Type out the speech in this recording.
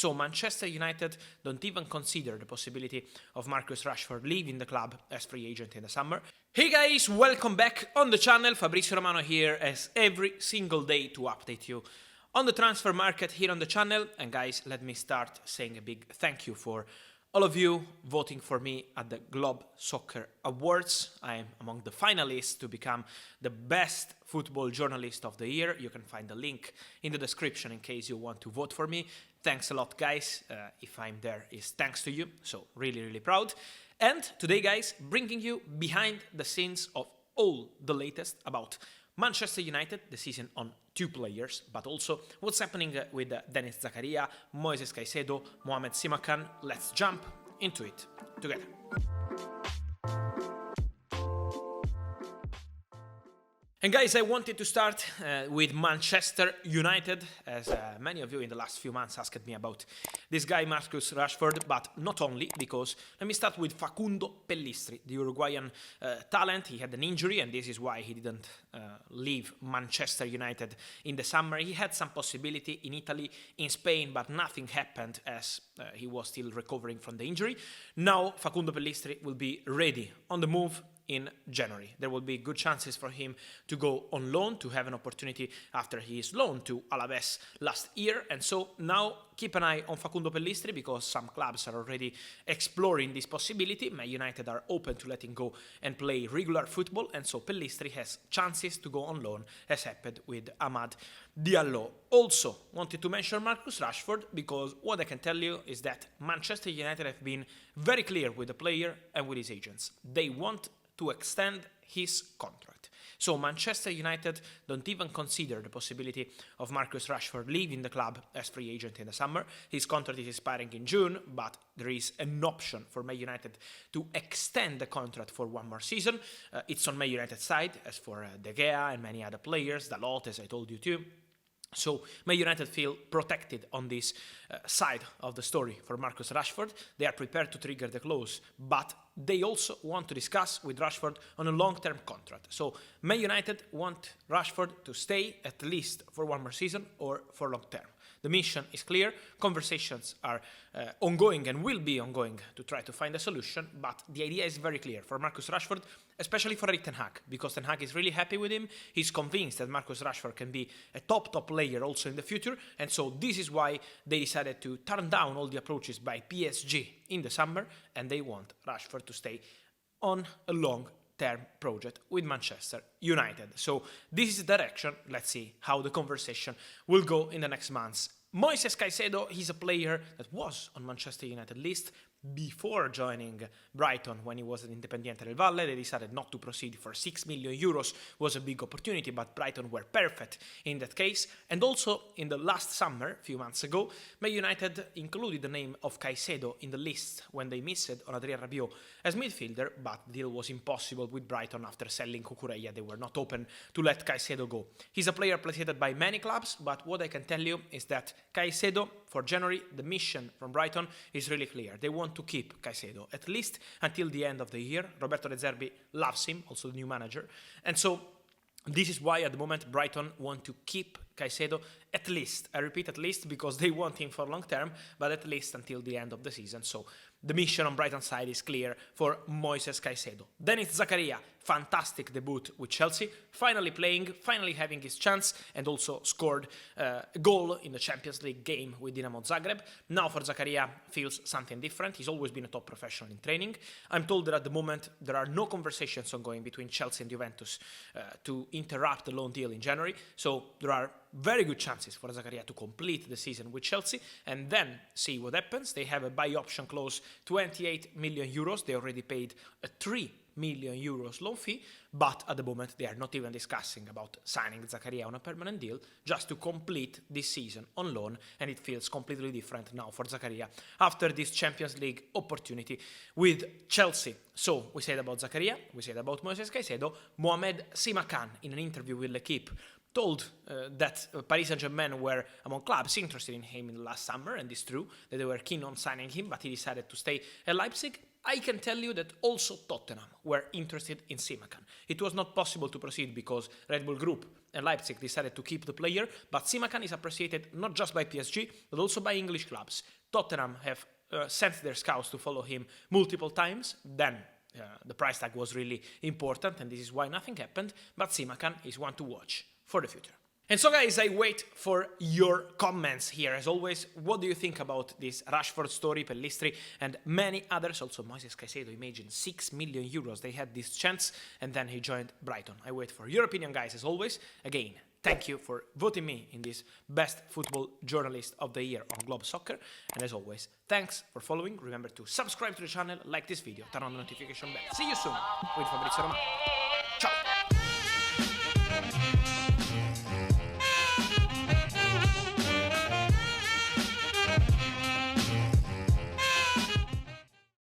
So Manchester United don't even consider the possibility of Marcus Rashford leaving the club as free agent in the summer. Hey guys, welcome back on the channel. Fabrizio Romano here as every single day to update you on the transfer market here on the channel. And guys, let me start saying a big thank you for all of you voting for me at the Globe Soccer Awards. I am among the finalists to become the best football journalist of the year. You can find the link in the description in case you want to vote for me. Thanks a lot, guys. If I'm there, it's thanks to you. So really proud. And today, guys, bringing you behind the scenes of all the latest about Manchester United, the season on two players, but also what's happening with Dennis Zakaria, Moises Caicedo, Mohamed Simakan. Let's jump into it together. And guys, I wanted to start with Manchester United, as many of you in the last few months asked me about this guy, Marcus Rashford, but not only, because let me start with Facundo Pellistri, the Uruguayan talent. He had an injury, and this is why he didn't leave Manchester United in the summer. He had some possibility in Italy, in Spain, but nothing happened as he was still recovering from the injury. Now, Facundo Pellistri will be ready on the move in January. There will be good chances for him to go on loan, to have an opportunity after his loan to Alaves last year. And so now keep an eye on Facundo Pellistri, because some clubs are already exploring this possibility. Man United are open to letting go and play regular football, and so Pellistri has chances to go on loan, as happened with Amad Diallo. Also wanted to mention Marcus Rashford, because what I can tell you is that Manchester United have been very clear with the player and with his agents. They want to extend his contract. So Manchester United don't even consider the possibility of Marcus Rashford leaving the club as free agent in the summer. His contract is expiring in June, but there is an option for Man United to extend the contract for one more season. It's on Man United's side, as for De Gea and many other players, Dalot, as I told you too. So Man United feel protected on this side of the story for Marcus Rashford. They are prepared to trigger the clause, but they also want to discuss with Rashford on a long-term contract. So Man United want Rashford to stay at least for one more season or for long-term. The mission is clear. Conversations are ongoing and will be ongoing to try to find a solution, but the idea is very clear for Marcus Rashford, especially for Erik ten Hag, because Ten Hag is really happy with him. He's convinced that Marcus Rashford can be a top player also in the future, and so this is why they decided to turn down all the approaches by PSG in the summer, and they want Rashford to stay on a long-term project with Manchester United. So this is the direction. Let's see how the conversation will go in the next months. Moises Caicedo, he's a player that was on Manchester United list before joining Brighton when he was at Independiente del Valle. They decided not to proceed for 6 million euros. Was a big opportunity, but Brighton were perfect in that case. And also in the last summer, a few months ago, Man United included the name of Caicedo in the list when they missed on Adrien Rabiot as midfielder, but the deal was impossible with Brighton after selling Cucurella. They were not open to let Caicedo go. He's a player appreciated by many clubs, but what I can tell you is that Caicedo, for January, the mission from Brighton is really clear. They want to keep Caicedo at least until the end of the year. Roberto De Zerbi loves him, also the new manager. And so this is why at the moment Brighton want to keep Caicedo at least. I repeat at least, because they want him for long term, but at least until the end of the season. So the mission on Brighton's side is clear for Moises Caicedo. Dennis Zakaria, fantastic debut with Chelsea, finally playing, finally having his chance, and also scored a goal in the Champions League game with Dinamo Zagreb. Now for Zakaria feels something different. He's always been a top professional in training. I'm told that at the moment there are no conversations ongoing between Chelsea and Juventus to interrupt the loan deal in January. So there are very good chances for Zakaria to complete the season with Chelsea and then see what happens. They have a buy option clause, 28 million euros. They already paid a 3 million euros loan fee, but at the moment they are not even discussing about signing Zakaria on a permanent deal, just to complete this season on loan, and it feels completely different now for Zakaria after this Champions League opportunity with Chelsea. So we said about Zakaria, we said about Moises Caicedo. Mohamed Simakan, in an interview with L'Equipe, told that Paris Saint-Germain were among clubs interested in him in the last summer, and it's true that they were keen on signing him, but he decided to stay at Leipzig. I can tell you that also Tottenham were interested in Simakan. It was not possible to proceed because Red Bull Group Leipzig decided to keep the player, but Simakan is appreciated not just by PSG, but also by English clubs. Tottenham have sent their scouts to follow him multiple times, then the price tag was really important, and this is why nothing happened, but Simakan is one to watch for the future. And so guys, I wait for your comments here. As always, what do you think about this Rashford story, Pellistri, and many others? Also, Moises Caicedo, imagine 6 million euros. They had this chance, and then he joined Brighton. I wait for your opinion, guys, as always. Again, thank you for voting me in this best football journalist of the year on Globe Soccer. And as always, thanks for following. Remember to subscribe to the channel, like this video, turn on the notification bell. See you soon with Fabrizio Romano. Ciao!